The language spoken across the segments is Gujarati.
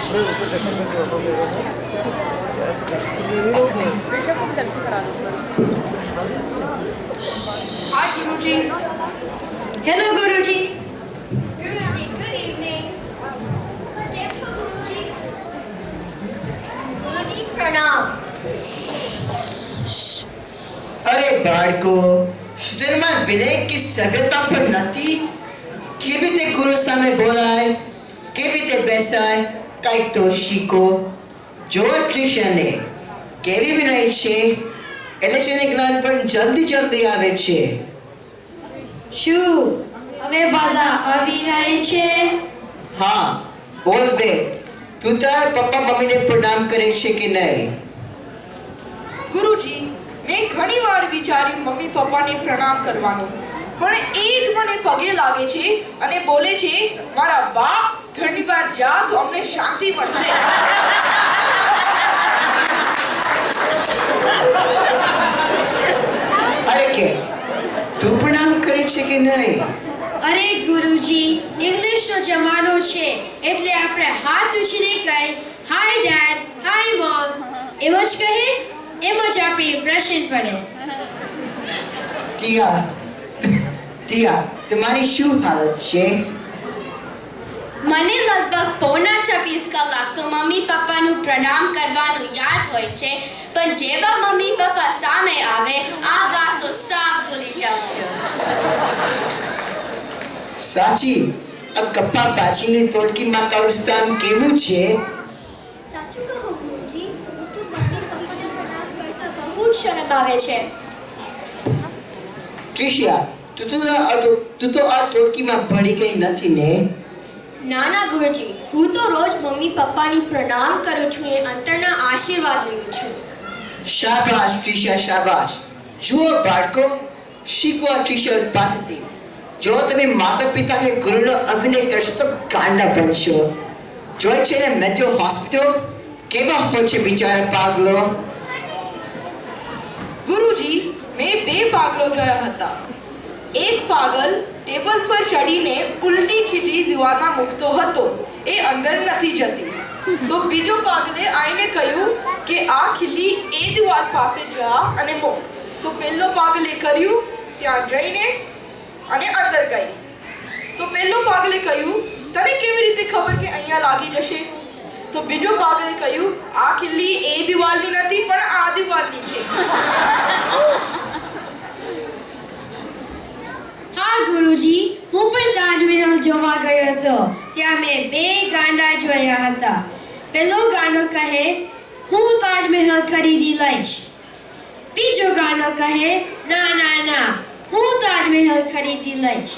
Hi, Guruji. Hello, Guruji. Guruji, good evening. કેમ છો ગુરુજી? ગુરુજી પ્રણામ. અરે બાળકો, શરીરમાં વિનય की સભ્યતા પર નથી. કેવી રીતે ગુરુ સામે બોલાય, કેવી રીતે બેસાય, કાંઈક તો શીખો. જો ટ્રિશને કેવી વિનય છે એટલે તેને જ્ઞાન પણ જલ્દી જલ્દી આવે છે. શું હવે બધા આવી રહે છે? હા, બોલ દે, તું તાર પપ્પા મમ્મીને પ્રણામ કરે છે કે નહીં? ગુરુજી, મેં ઘણી વાર વિચાર્યું મમ્મી પપ્પાને પ્રણામ કરવાનું, પણ એ જ મને પગે લાગે છે અને બોલે છે, મારા બાપ ઘણી વાર જા તો અમને શાંતિ મળશે. અરે કે તું પ્રણામ કરે છે કે નહીં? અરે ગુરુજી, ઇંગ્લિશનો જમાનો છે એટલે આપણે હાથ ઉછીને કહી હાય ડેડ, હાય મોમ, એમ જ કહે, એમ જ આપણી ઇમ્પ્રેશન પડે. ટીયા, ટીયા, તમારી શું હાલત છે? મને લગભગ 24 કલાક તો મમ્મી પપ્પાનું પ્રણામ કરવાનું યાદ હોય છે, પણ જેવા મમ્મી પપ્પા સામે આવે આ વાત તો સાફ ભૂલી જાઉં છું. સાચી, આ કપ્પા પાછીની તોડકીમાં તારું સ્થાન કેવું છે? સાચું કહો ગુરુજી, હું તો મમ્મી પપ્પાને પ્રણામ કરતા બહુ જ શરમ આવે છે. ટ્રિશિયા, તું તો આ તોડકીમાં ભળી ગઈ નથી ને? ના ના ગુરુજી, હું તો રોજ મમ્મી પપ્પાની પ્રણામ કરું છું એ અંતરના આશીર્વાદ લઉં છું. શાબાશ ટ્રિશિયા, શાબાશ. જુઓ બાળકો, શીખો આ ટ્રિશિયા પાસેથી. જો તમે માતા પિતા કે ગુરુનો અભિનય કરશો તો ગાંડા બનશો. જોઈ છે ને મેથ્યુ હોસ્પિટલ, કેવા હોય છે બિચારા પાગલો. ગુરુજી, મેં 2 પાગલો જોયા હતા. એક પાગલ ટેબલ પર ચડીને ઉલટી ખીલી દીવાલમાં મૂકતો હતો, એ અંદર નથી જતી. તો બીજો પાગલે આઈને કહ્યું કે આ ખીલી એ દીવાલ પાસે જા અને મૂક. તો પહેલો પાગલે કર્યું, ત્યાં જઈને અને અંદર ગઈ. તો પહેલો પાગલે કહ્યું, તને કેવી રીતે ખબર કે અહીંયા લાગી જશે? તો બીજો પાગલે કહ્યું, આ ખીલી એ દીવાલની નથી પણ આ દીવાલની છે. હા ગુરુજી, હું પણ તાજમહેલ જોવા ગયો હતો. ત્યાં મેં 2 ગાંડા જોયા હતા. પેલો ગાંડો કહે, હું તાજમહેલ ખરીદી લઈશ. બીજો ગાંડો કહે, ના ના ના, હું તાજમહેલ ખરીદી લઈશ.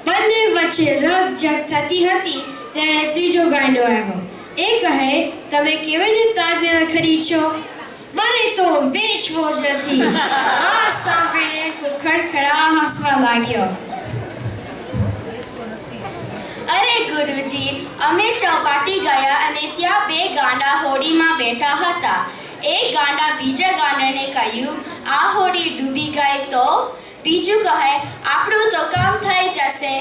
બંને વચ્ચે રકઝક થતી હતી ત્યારે ત્રીજો ગાંડો આવ્યો. એ કહે, તમે કેવી રીતે તાજમહેલ ખરીદશો? મને તો વેચવો જ નથી. આ સાંભળીને ખડખડા હસવા લાગ્યો. અરે ગુરુજી, અમે ચોપાટી ગયા અને ત્યાં 2 ગાંડા હોડીમાં બેઠા હતા. એક ગાંડા બીજા ગાંડાને કહ્યું, આ હોડી ડૂબી ગઈ તો? બીજું કહે, આપણું તો કામ થઈ જશે,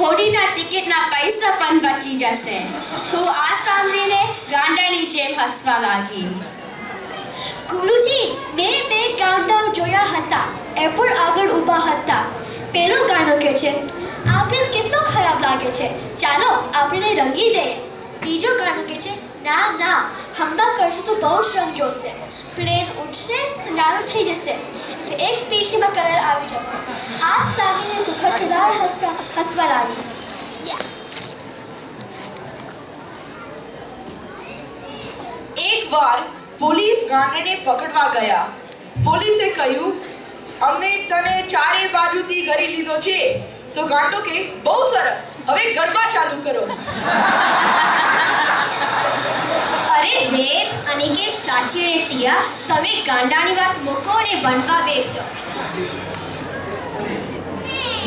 હોડીના ટિકિટના પૈસા પણ બચી જશે. હું આ સાંભળીને ગાંડાની જેમ હસવા લાગી. ગુરુજી, મેં 2 ગાંડા જોયા હતા, એરપોર્ટ આગળ ઊભા હતા. પેલો ગાંડો કહે છે, આ પ્લેન કેટલો ખરાબ લાગે છે, ચાલો આપણે રંગી દઈએ. બીજો ગાંડો કહે છે, ના ના, હમણાં કરશું તો બહુ જ રંગ જોશે, પ્લેન ઉડશે તો નાનું થઈ જશે, તો એક પીસીમાં કલર આવી જશે. આ સાંભળીને તો ખડખડાટ હસવા લાગી. એકવાર પોલીસ ગાંડાને પકડવા ગયા. પોલીસે કહ્યું, અમને તને ચારે બાજુથી ઘેરી લીધો છે. તો ગાંડો કે, બહુ સરસ, હવે ગરબા ચાલુ કરો. અરે વેદ, અનિકેત, સાચી રે ટિયા, તમે ગાંડાની વાત મૂકો અને ભણવા બેસો.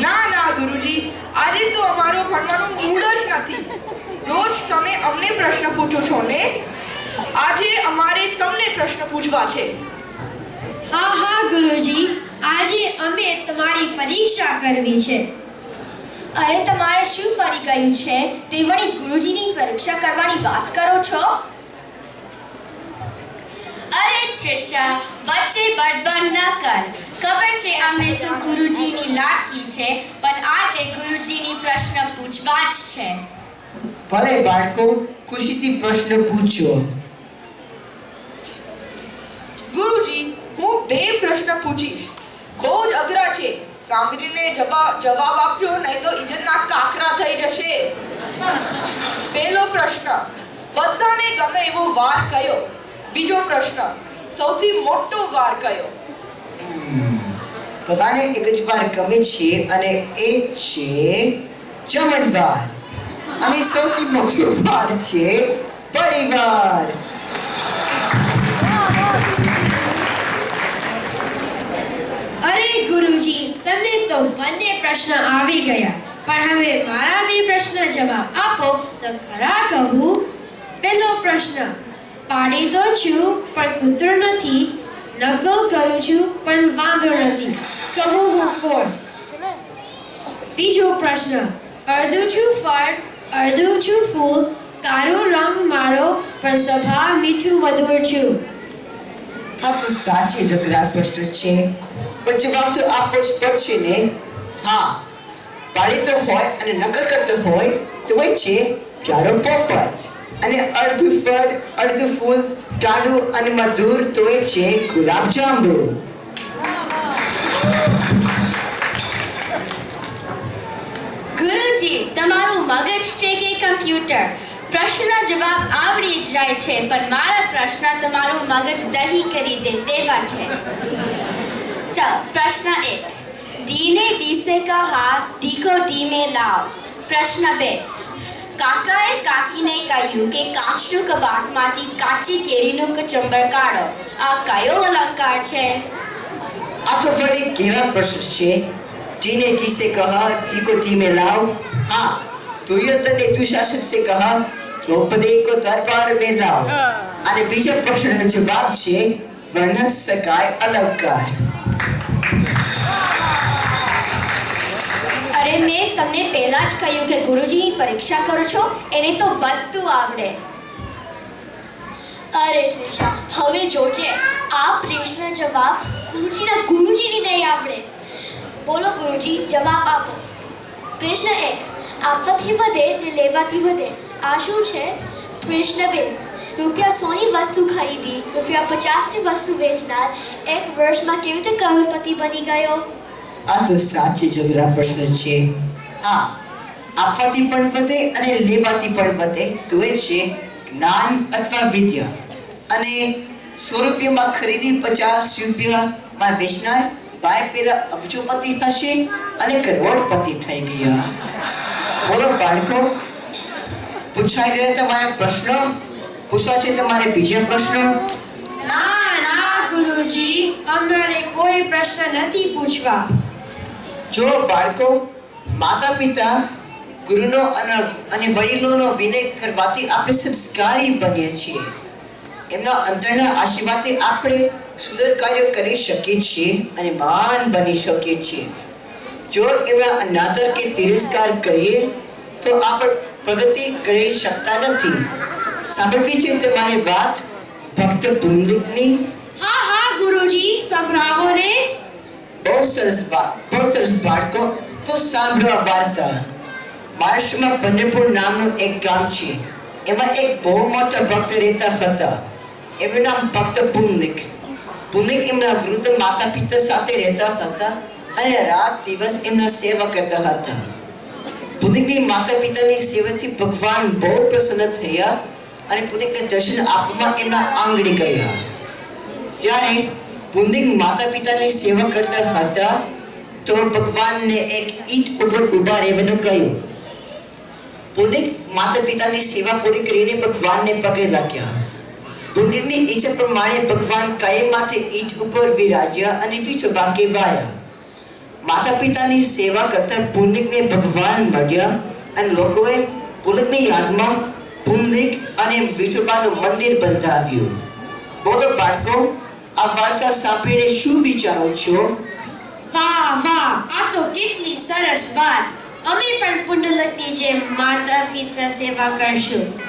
ના ના ગુરુજી, આજે તો અમારો ભણવાનો મૂડ જ નથી. રોજ તમે અમને પ્રશ્ન પૂછો છો ને, આજે અમારે તમને પ્રશ્ન પૂછવા છે. હા હા ગુરુજી, આજે અમે તમારી પરીક્ષા કરવી છે. અરે તમારે શું ફરી ગયું છે? તે વળી ગુરુજીની પરીક્ષા કરવાની વાત કરો છો? અરે ત્રિષા, વચ્ચે બડબડ ના કર. ખબર છે અમને તું ગુરુજીની લાડકી છે, પણ આજે ગુરુજીની પ્રશ્ન પૂછવા જ છે. ભલે બાળકો, ખુશીથી પ્રશ્ન પૂછો. ગુરુજી, હું 2 પ્રશ્ન પૂછીશ. બહુ જ અઘરા છે. સાંભળીને જવાબ આપજો, નહીં તો ઇજ્જતના કાકરા થઈ જશે. પહેલો પ્રશ્ન, બધાને ગમે એવો વાર કયો? બીજો પ્રશ્ન, સૌથી મોટો વાર કયો? બધાને એક જ વાર ગમે છે અને એ છે જમણવાર. અને સૌથી મોટો વાર છે પરિવાર. અરે ગુરુજી, તમને તો બંને પ્રશ્ન આવી ગયા, પણ હવે મારા 2 પ્રશ્ન જવાબ આપો તો ખરા કહું. પહેલો પ્રશ્ન, પાડી તો છું પણ કૂતરો નથી, નકલ કરું છું પણ વાંધો નથી, કહું હું કોણ? બીજો પ્રશ્ન, અડધું છું ફળ, અડધું છું ફૂલ, કાળો રંગ મારો પણ સ્વભાવ મીઠું મધુર છું. આ તો સાચી જગરાત પ્રશ્ન છે, પણ જવાબ તો આપવો જ પડશે ને. હા, પાડી તો હોય અને નકલ કરતો હોય તો હોય છે પ્યારો પોપટ. અને અડધું ફળ અડધું ફૂલ, કાળું અને મધુર તો હોય છે ગુલાબ જાંબુ. ગુરુજી, તમારું મગજ છે કે કમ્પ્યુટર? પ્રશ્ન જવાબ આવડી જ જાય છે, પણ મારા પ્રશ્ન તમારું મગજ દહીં કરી દે તેવા છે. ચાલ, પ્રશ્ન 1. डी ने डी से कहा, डी को डी में लाओ. પ્રશ્ન 2. કાકાએ કાકીને કહ્યું કે કાચનું કબાટમાંથી કાચી કેરીનું કચુંબર કાઢો. આ કયો અલંકાર છે? આ તો બડી કેવા પ્રશ્ન છે. डी ने डी से कहा, डी को डी में लाओ. हाँ, दुर्योधन ने दुशासन से कहा, द्रौपदी को दरबार में लाओ. અને બીજા પ્રશ્નનો જવાબ છે વર્ણન શકાય અલંકાર. અરે, મેં તમને પહેલા જ કહ્યું કે ગુરુજીની પરીક્ષા કરો છો, એને તો બધું આવડે. અરે ત્રિષા, હવે જોજે, આ પ્રશ્ન જવાબ ગુરુજીની નહીં આવડે. બોલો ગુરુજી, જવાબ આપો. પ્રશ્ન 1, આપવાથી વધે ને લેવાથી વધે, આ શું છે? પ્રશ્ન 2, ₹100 ની વસ્તુ ખરીદી, ₹50 ની વસ્તુ વેચનાર 1 વર્ષમાં કેવી રીતે કરોડપતિ બની ગયો? આ તો સાચી જગરા પ્રશ્ન છે. હા, આપવાથી પણ વધે અને લેવાથી પણ વધે તો એ છે જ્ઞાન અથવા વિદ્યા. અને 100 રૂપિયામાં ખરીદી 50 રૂપિયામાં વેચનાર ભાઈ પેલા અબજોપતિ થશે અને કરોડપતિ થઈ ગયા. બોલો બાળકો, પૂછાઈ ગયા તમારા પ્રશ્નો? પૂછવા છે તમારે બીજા પ્રશ્નો? ના ના ગુરુજી, અમારે કોઈ પ્રશ્ન નથી પૂછવા. જો બાળકો, માતા પિતા ગુરુનો અને વડીલોનો વિનય કરવાથી આપણે સંસ્કારી બનીએ છીએ. એમના અંદરના આશીર્વાદથી આપણે સુંદર કાર્યો કરી શકીએ છીએ અને મહાન બની શકીએ છીએ. જો એમના અનાદર કે તિરસ્કાર કરીએ તો આપણે પ્રગતિ કરી શકતા નથી. સાંભળવી છે તમારી વાત ભક્ત પુંડિતની? હા હા ગુરુજી, સંભળાવો ને. બહુ સરસ બાળકો, તો સાંભળો આ વાર્તા. મહારાષ્ટ્રમાં પંઢરપુર નામનું એક ગામ છે. એમાં એક બહુ મોટા ભક્ત રહેતા હતા. એમનું નામ ભક્ત પુંડિક. પુંડિક એમના વૃદ્ધ માતા પિતા સાથે રહેતા હતા અને રાત દિવસ એમના સેવા કરતા હતા. પુંડિકની માતા પિતાની સેવાથી ભગવાન બહુ પ્રસન્ન થયા અને પુંડિકને દર્શન આપવામાં એમના આંગણે ગયા. જ્યારે પુંડિક માતા પિતાની સેવા કરતા હતા તો ભગવાનને એક ઈંટ ઉપર ઊભા રહેવાનું કહ્યું. પુંડિક માતા પિતાની સેવા પૂરી કરીને ભગવાનને પગે લાગ્યા. પુંડિકની ઈચ્છા પ્રમાણે ભગવાન કાયમ માટે ઈંટ ઉપર વિરાજ્યા અને વિઠોબા કહેવાયા. માતા પિતાની સેવા કરતા પુંડિકને ભગવાન મળ્યા અને લોકોએ પુંડિકની યાદમાં પુંડિક અને વિઠોબાનું મંદિર બંધાવ્યું. બોલો બાળકો, આ વાર્તા સાંભળીને શું વિચારો છો? વાહ વાહ, આ તો કેટલી સરસ વાત. અમે પણ પુંડલકની જેમ માતા પિતા સેવા કરશું.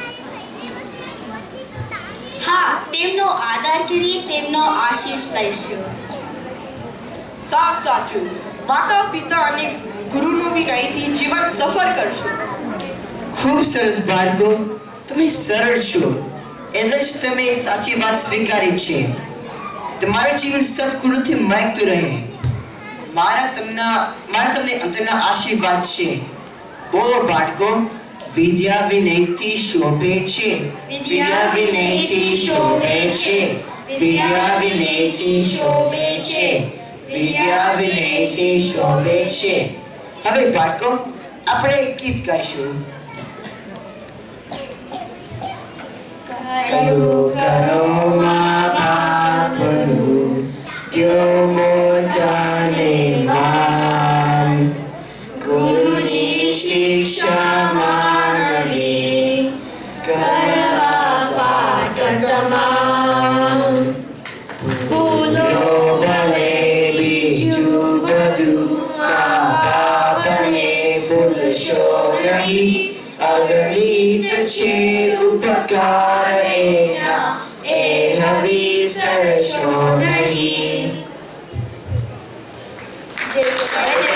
હા, તેમનો આદર કરી તેમનો આશીષ લઈશું. સાચું. માતા પિતા અને ગુરુનો વિનયથી જીવન સફર કરશું. ખૂબ સરસ બાળકો, તમે સરળ છો એટલે જ તમે સાચી વાત સ્વીકારી છે. તમારું જીવન સદગુરુથી મહેકતું રહે. મારા તમને અંતરના આશીર્વાદ છે. બોલો બાળકો, વિદ્યા વિનયથી શોભે છે. વિદ્યા વિનયથી શોભે છે. વિદ્યા વિનયથી શોભે છે. વિદ્યા વિનયથી શોભે છે. હવે બાળકો, આપણે એક ગીત ગાઈશું. કયું કરો મા બાપનું ત્યો મોટાને માન. ગુરુજી શિક્ષા માનવી કરવા પાઠ તમામ. ભૂલો ભલે બીજું બધું મા બાપને ભૂલશો નહીં. અગણિત છે ઉપકાર એના, એ હવિસરશો નહીં. જય શ્રી કૃષ્ણ.